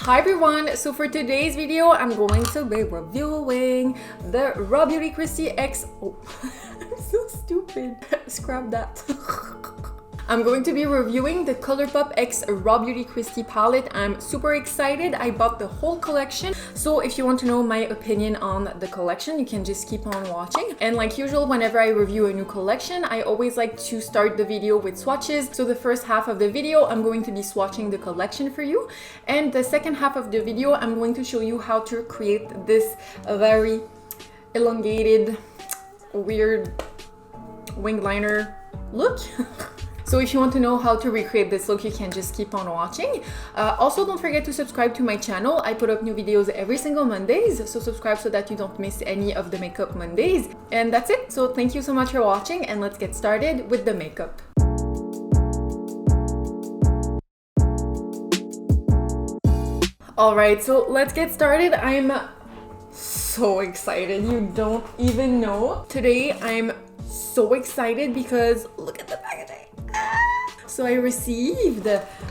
Hi everyone, so for today's video, I'm going to be reviewing the RawBeautyKristi X... Oh, I'm so stupid. Scrap that. I'm going to be reviewing the Colourpop X RawBeautyKristi palette. I'm super excited. I bought the whole collection. So if you want to know my opinion on the collection, you can just keep on watching. And like usual, whenever I review a new collection, I always like to start the video with swatches. So the first half of the video, I'm going to be swatching the collection for you. And the second half of the video, I'm going to show you how to create this very elongated, weird wing liner look. So if you want to know how to recreate this look, you can just keep on watching. Also, don't forget to subscribe to my channel. I put up new videos every single Mondays, so subscribe so that you don't miss any of the makeup Mondays. And that's it. So thank you so much for watching, and let's get started with the makeup. Alright, so let's get started. I'm so excited. You don't even know. Today, I'm so excited because look at the packaging. So I received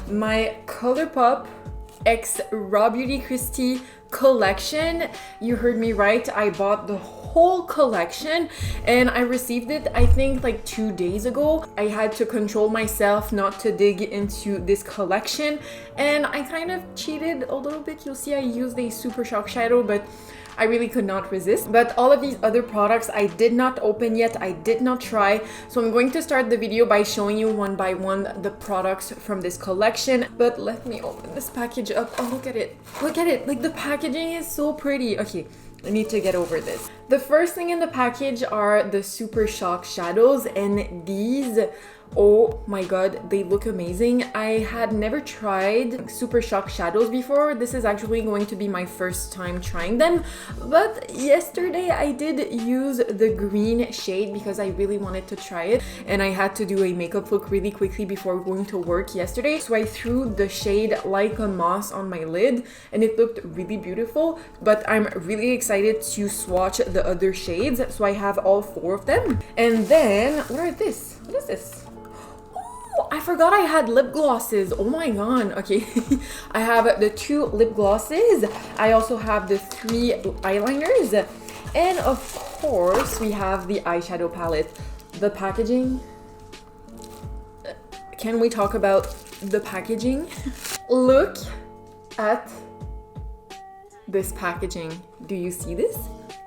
my Colourpop X RawBeautyKristi collection. You heard me right. I bought the whole collection and I received it I think like 2 days ago. I had to control myself not to dig into this collection and I kind of cheated a little bit. You'll see I used a Super Shock shadow, but I really could not resist. But all of these other products I did not open yet, I did not try. So I'm going to start the video by showing you one by one the products from this collection. But let me open this package up. Oh, look at it. Look at it. Like the packaging is so pretty. Okay, I need to get over this. The first thing in the package are the Super Shock shadows, and these, oh my god, they look amazing. I had never tried Super Shock shadows before. This is actually going to be my first time trying them. But yesterday I did use the green shade because I really wanted to try it. And I had to do a makeup look really quickly before going to work yesterday. So I threw the shade Like a Moss on my lid and it looked really beautiful. But I'm really excited to swatch the other shades. So I have all 4 of them. And then, what are this? What is this? I forgot I had lip glosses. Oh my god. Okay. I have the 2 lip glosses. I also have the 3 eyeliners. And of course, we have the eyeshadow palette. The packaging. Can we talk about the packaging? Look at this packaging. Do you see this?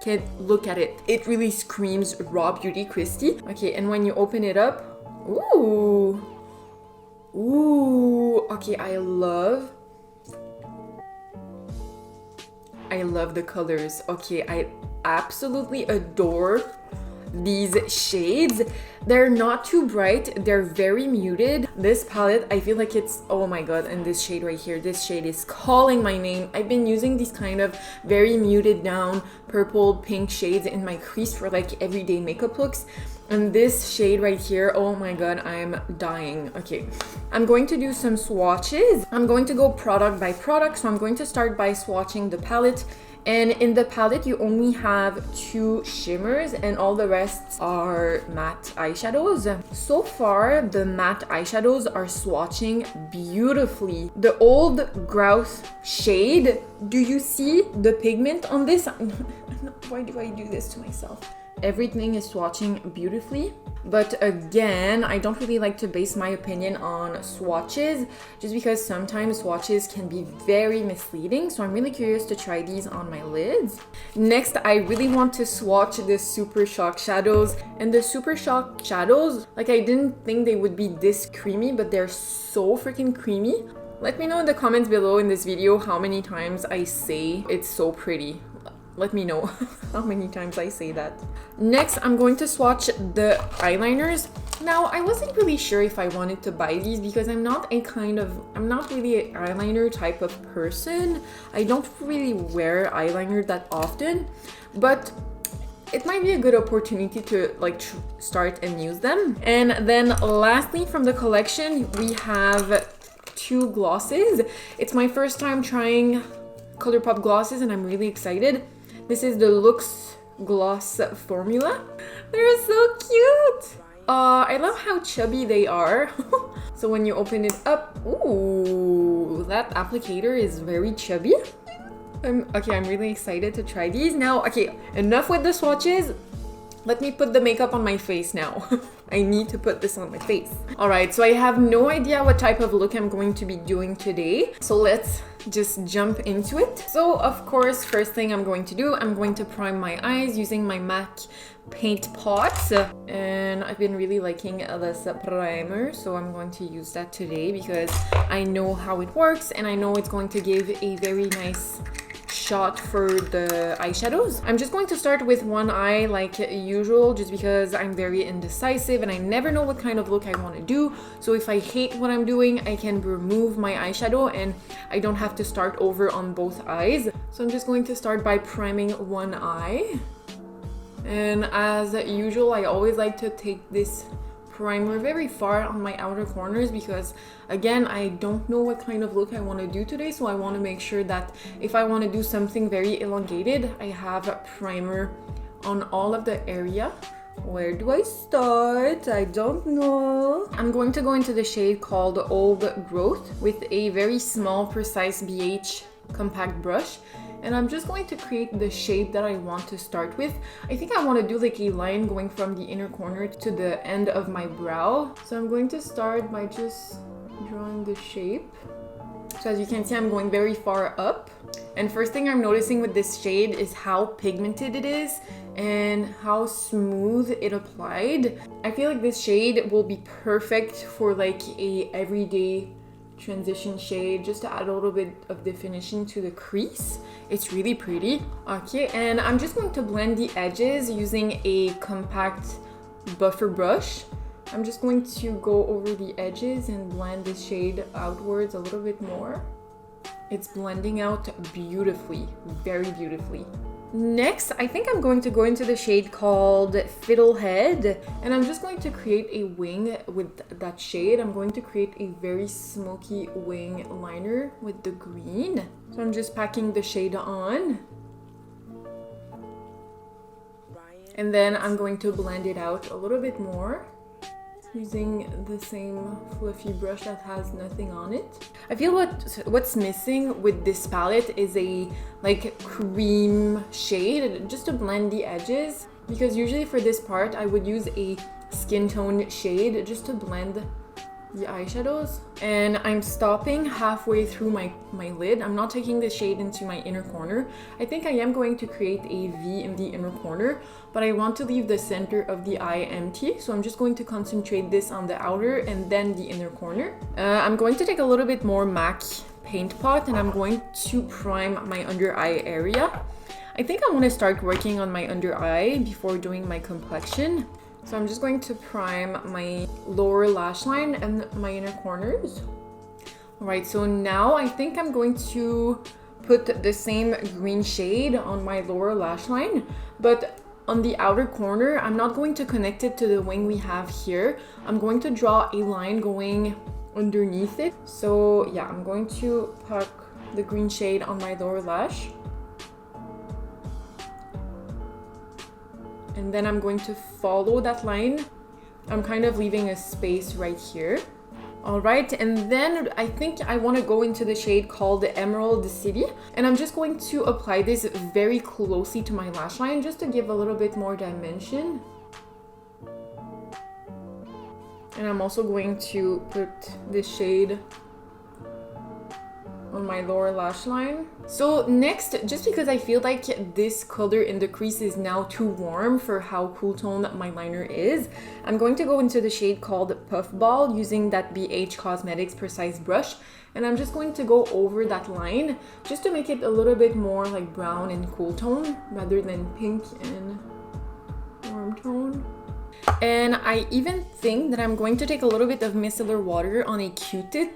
Can look at it. It really screams RawBeautyKristi. Okay, and when you open it up, ooh. Ooh, okay, I love the colors. Okay, I absolutely adore these shades. They're not too bright, they're very muted. This palette, I feel like it's, oh my god, and this shade right here, this shade is calling my name. I've been using these kind of very muted down purple pink shades in my crease for like everyday makeup looks. And this shade right here, oh my god, I'm dying. Okay, I'm going to do some swatches. I'm going to go product by product. So I'm going to start by swatching the palette. And in the palette, you only have 2 shimmers and all the rest are matte eyeshadows. So far, the matte eyeshadows are swatching beautifully. The Old Grouse shade, do you see the pigment on this? Why do I do this to myself? Everything is swatching beautifully. But again, I don't really like to base my opinion on swatches just because sometimes swatches can be very misleading. So I'm really curious to try these on my lids. Next, I really want to swatch the Super Shock shadows. And the Super Shock shadows, like I didn't think they would be this creamy, but they're so freaking creamy. Let me know in the comments below in this video how many times I say it's so pretty. Let me know how many times I say that. Next, I'm going to swatch the eyeliners. Now, I wasn't really sure if I wanted to buy these because I'm not really an eyeliner type of person. I don't really wear eyeliner that often, but it might be a good opportunity to like start and use them. And then lastly from the collection, we have 2 glosses. It's my first time trying Colourpop glosses and I'm really excited. This is the Luxe Gloss Formula. They're so cute. I love how chubby they are. So when you open it up, ooh, Ooh, that applicator is very chubby. Okay, I'm really excited to try these. Now, okay, enough with the swatches. Let me put the makeup on my face now. I need to put this on my face. All right, so I have no idea what type of look I'm going to be doing today. So let's just jump into it. So of course, first thing I'm going to do, I'm going to prime my eyes using my MAC paint pot. And I've been really liking this primer, so I'm going to use that today because I know how it works and I know it's going to give a very nice shot for the eyeshadows. I'm just going to start with one eye like usual, just because I'm very indecisive and I never know what kind of look I want to do. So if I hate what I'm doing, I can remove my eyeshadow and I don't have to start over on both eyes. So I'm just going to start by priming one eye. And as usual, I always like to take this primer very far on my outer corners because again, I don't know what kind of look I want to do today, so I want to make sure that if I want to do something very elongated, I have a primer on all of the area. Where do I start? I don't know. I'm going to go into the shade called Old Growth with a very small, precise BH compact brush. And I'm just going to create the shape that I want to start with. I think I want to do like a line going from the inner corner to the end of my brow. So I'm going to start by just drawing the shape. So as you can see, I'm going very far up. And first thing I'm noticing with this shade is how pigmented it is and how smooth it applied. I feel like this shade will be perfect for like a everyday transition shade, just to add a little bit of definition to the crease. It's really pretty. Okay, and I'm just going to blend the edges using a compact buffer brush. I'm just going to go over the edges and blend the shade outwards a little bit more. It's blending out beautifully, very beautifully. Next, I think I'm going to go into the shade called Fiddlehead, and I'm just going to create a wing with that shade. I'm going to create a very smoky wing liner with the green. So I'm just packing the shade on. And then I'm going to blend it out a little bit more using the same fluffy brush that has nothing on it. I feel what's missing with this palette is a like cream shade just to blend the edges, because usually for this part I would use a skin tone shade just to blend the eyeshadows. And I'm stopping halfway through my lid. I'm not taking the shade into my inner corner. I think I am going to create a V in the inner corner, but I want to leave the center of the eye empty. So I'm just going to concentrate this on the outer and then the inner corner. I'm going to take a little bit more MAC paint pot and I'm going to prime my under eye area. I think I want to start working on my under eye before doing my complexion. So I'm just going to prime my lower lash line and my inner corners. All right, so now I think I'm going to put the same green shade on my lower lash line, but on the outer corner, I'm not going to connect it to the wing we have here. I'm going to draw a line going underneath it. So yeah, I'm going to pack the green shade on my lower lash. And then I'm going to follow that line. I'm kind of leaving a space right here. All right, and then I think I want to go into the shade called the Emerald City. And I'm just going to apply this very closely to my lash line just to give a little bit more dimension. And I'm also going to put this shade on my lower lash line. So next, just because I feel like this color in the crease is now too warm for how cool tone my liner is, I'm going to go into the shade called Puffball using that BH Cosmetics Precise brush. And I'm just going to go over that line just to make it a little bit more like brown and cool tone rather than pink and warm tone. And I even think that I'm going to take a little bit of micellar water on a Q-tip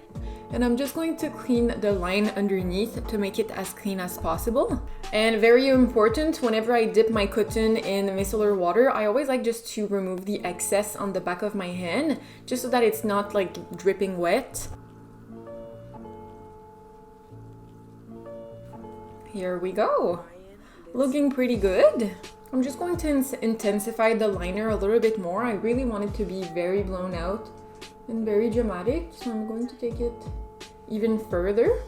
and I'm just going to clean the line underneath to make it as clean as possible. And very important, whenever I dip my cotton in micellar water, I always like just to remove the excess on the back of my hand, just so that it's not like dripping wet. Here we go. Looking pretty good. I'm just going to intensify the liner a little bit more. I really want it to be very blown out and very dramatic, so I'm going to take it even further.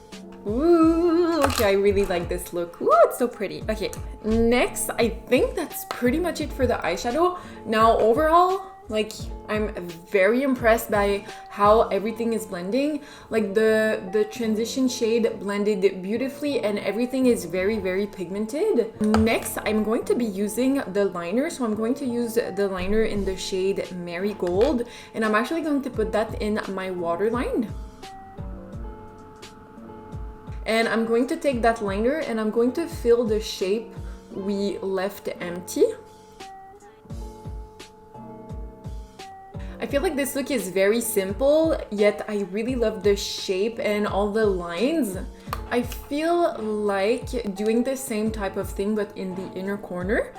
Ooh, okay, I really like this look. Ooh, it's so pretty. Okay, next, I think that's pretty much it for the eyeshadow. Now, overall, like, I'm very impressed by how everything is blending. Like, the transition shade blended beautifully and everything is very, very pigmented. Next, I'm going to be using the liner. So I'm going to use the liner in the shade Marygold, and I'm actually going to put that in my waterline. And I'm going to take that liner and I'm going to fill the shape we left empty. I feel like this look is very simple, yet I really love the shape and all the lines. I feel like doing the same type of thing but in the inner corner.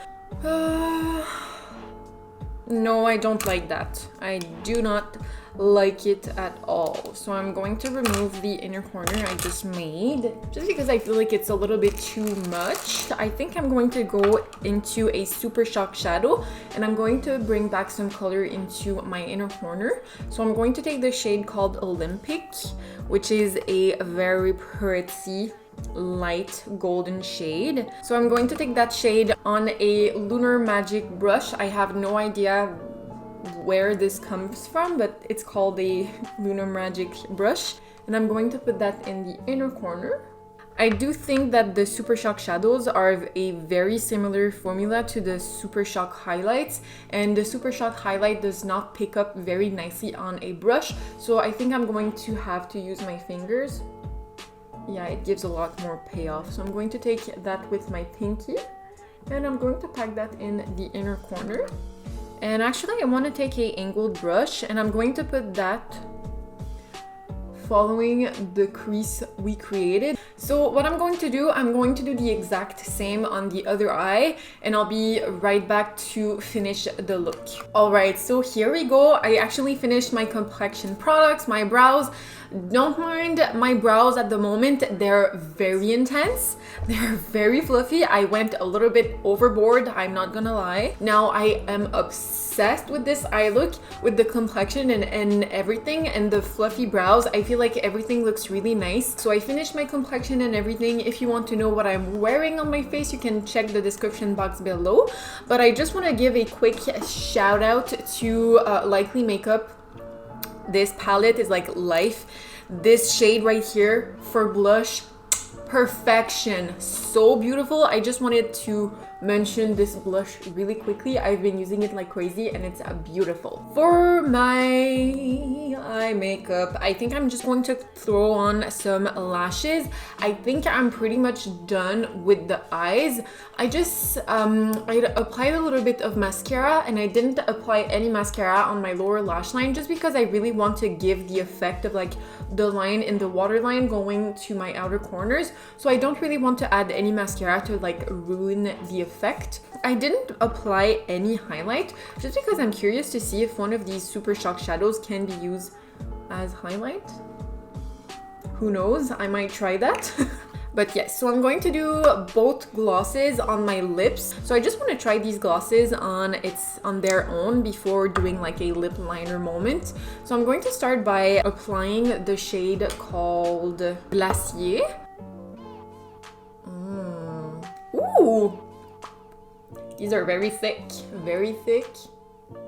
No, I don't like that. I do not like it at all. So I'm going to remove the inner corner I just made, just because I feel like it's a little bit too much. I think I'm going to go into a Super Shock shadow and I'm going to bring back some color into my inner corner. So I'm going to take the shade called Olympic, which is a very pretty light golden shade. So I'm going to take that shade on a Lunar Magic brush. I have no idea where this comes from, but it's called a Lunar Magic brush, and I'm going to put that in the inner corner. I do think that the Super Shock shadows are a very similar formula to the Super Shock highlights, and the Super Shock highlight does not pick up very nicely on a brush, so I think I'm going to have to use my fingers. Yeah, it gives a lot more payoff. So I'm going to take that with my pinky and I'm going to pack that in the inner corner. And actually I want to take a angled brush and I'm going to put that following the crease we created. So what I'm going to do the exact same on the other eye, and I'll be right back to finish the look. All right, so here we go. I actually finished my complexion products, my brows. Don't mind my brows at the moment. They're very intense. They're very fluffy. I went a little bit overboard, I'm not gonna lie. Now I am obsessed with this eye look, with the complexion and everything, and the fluffy brows. I feel like everything looks really nice. So I finished my complexion and everything. If you want to know what I'm wearing on my face, you can check the description box below. But I just want to give a quick shout out to Likely Makeup. This palette is like life. This shade right here for blush, perfection, so beautiful. I just wanted to mention this blush really quickly. I've been using it like crazy and it's beautiful. For my eye makeup, I think I'm just going to throw on some lashes. I think I'm pretty much done with the eyes. I just I applied a little bit of mascara and I didn't apply any mascara on my lower lash line just because I really want to give the effect of like the line in the waterline going to my outer corners. So I don't really want to add any mascara to like ruin the effect. I didn't apply any highlight just because I'm curious to see if one of these Super Shock shadows can be used as highlight. Who knows? I might try that. But yes, so I'm going to do both glosses on my lips. So I just want to try these glosses on their own before doing like a lip liner moment. So I'm going to start by applying the shade called Glacier. Ooh! These are very thick, very thick.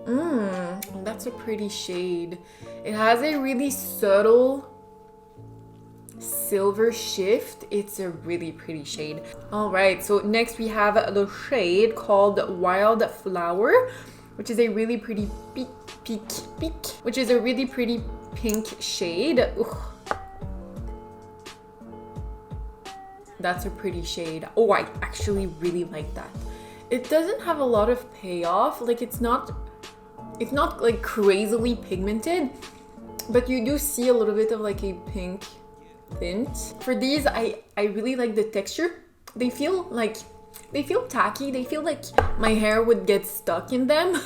That's a pretty shade. It has a really subtle silver shift. It's a really pretty shade. All right, so next we have the shade called Wildflower, which is a really pretty which is a really pretty pink shade. Ugh. That's a pretty shade. Oh, I actually really like that. It doesn't have a lot of payoff. Like it's not like crazily pigmented, but you do see a little bit of like a pink tint. For these, I really like the texture. They feel tacky. They feel like my hair would get stuck in them.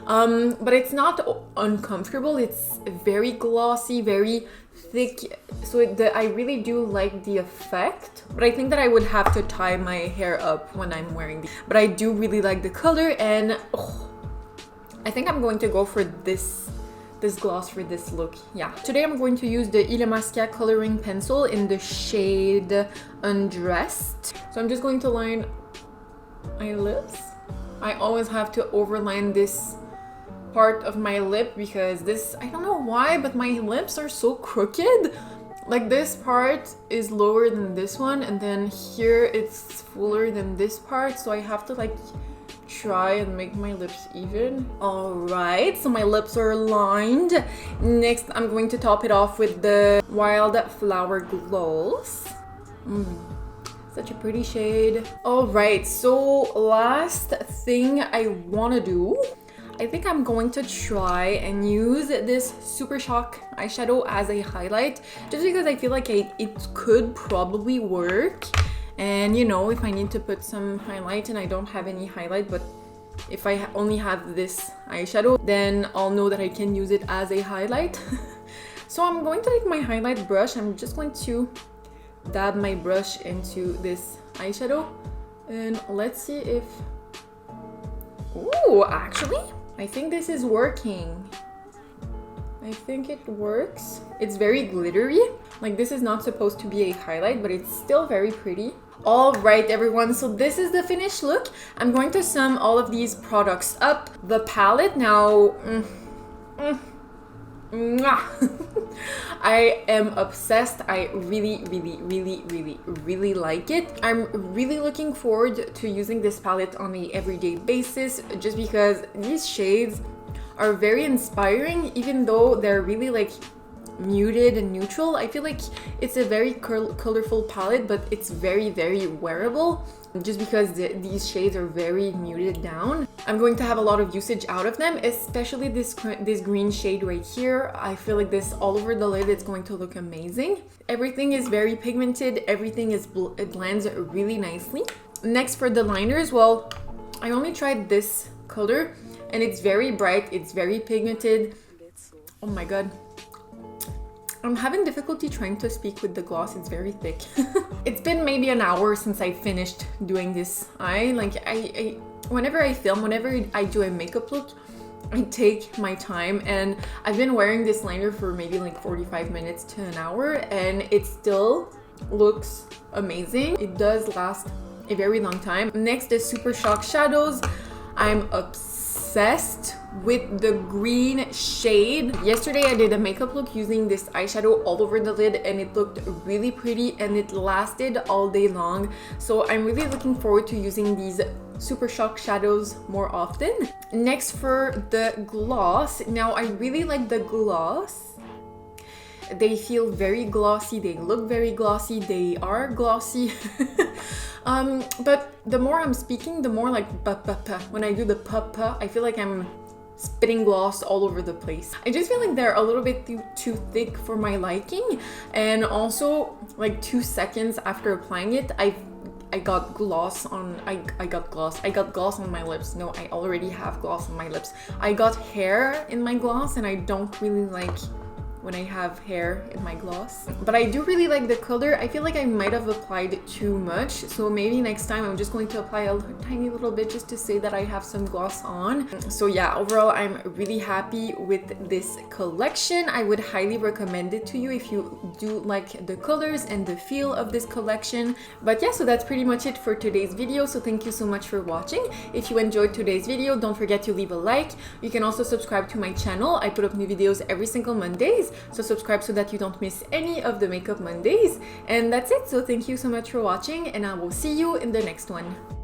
But it's not uncomfortable. It's very glossy, very thick. So I really do like the effect, but I think that I would have to tie my hair up when I'm wearing these. But I do really like the color, and I think I'm going to go for this this gloss for this look. Yeah. Today I'm going to use the Illamasqua coloring pencil in the shade Undressed. So I'm just going to line my lips. I always have to overline this part of my lip because this, I don't know why, but my lips are so crooked. Like this part is lower than this one, and then here it's fuller than this part, so I have to like try and make my lips even. All right, so my lips are lined. Next, I'm going to top it off with the Wildflower Gloss. Such a pretty shade. All right, so last thing I want to do, I think I'm going to try and use this Super Shock eyeshadow as a highlight, just because I feel like it could probably work. And you know, if I need to put some highlight and I don't have any highlight, but if I only have this eyeshadow, then I'll know that I can use it as a highlight. So I'm going to take my highlight brush. I'm just going to dab my brush into this eyeshadow, and let's see if... Ooh, actually, I think this is working. I think it works. It's very glittery. Like, this is not supposed to be a highlight, but it's still very pretty. All right, everyone, so this is the finished look. I'm going to sum all of these products up. The palette now... I am obsessed. I really like it. I'm really looking forward to using this palette on an everyday basis, just because these shades are very inspiring, even though they're really like muted and neutral. I feel like it's a very colorful palette, but it's very wearable, just because these shades are very muted down. I'm going to have a lot of usage out of them, especially this green shade right here. I feel like this all over the lid, it's going to look amazing. Everything is very pigmented. Everything is it blends really nicely. Next, for the liners, well, I only tried this color and it's very bright. It's very pigmented. Oh my god. I'm having difficulty trying to speak with the gloss. It's very thick. It's been maybe an hour since I finished doing this eye. Like, whenever I film, whenever I do a makeup look, I take my time, and I've been wearing this liner for maybe like 45 minutes to an hour, and it still looks amazing. It does last a very long time. Next is Super Shock shadows. I'm obsessed with the green shade. Yesterday I did a makeup look using this eyeshadow all over the lid, and it looked really pretty and it lasted all day long. So I'm really looking forward to using these Super Shock shadows more often. Next, for the gloss. Now, I really like the gloss. They feel very glossy, they look very glossy, they are glossy. But the more I'm speaking, the more like when I do the I feel like I'm spitting gloss all over the place. I just feel like they're a little bit too thick for my liking, and also like 2 seconds after applying it, I got gloss on I got gloss on my lips. No, I already have gloss on my lips. I got hair in my gloss, and I don't really like when I have hair in my gloss. But I do really like the color. I feel like I might have applied too much, so maybe next time I'm just going to apply a tiny little bit just to say that I have some gloss on. So yeah, overall I'm really happy with this collection. I would highly recommend it to you if you do like the colors and the feel of this collection. But yeah, so that's pretty much it for today's video. So thank you so much for watching. If you enjoyed today's video, don't forget to leave a like. You can also subscribe to my channel. I put up new videos every single Mondays. So subscribe so that you don't miss any of the Makeup Mondays. And that's it. So thank you so much for watching, and I will see you in the next one.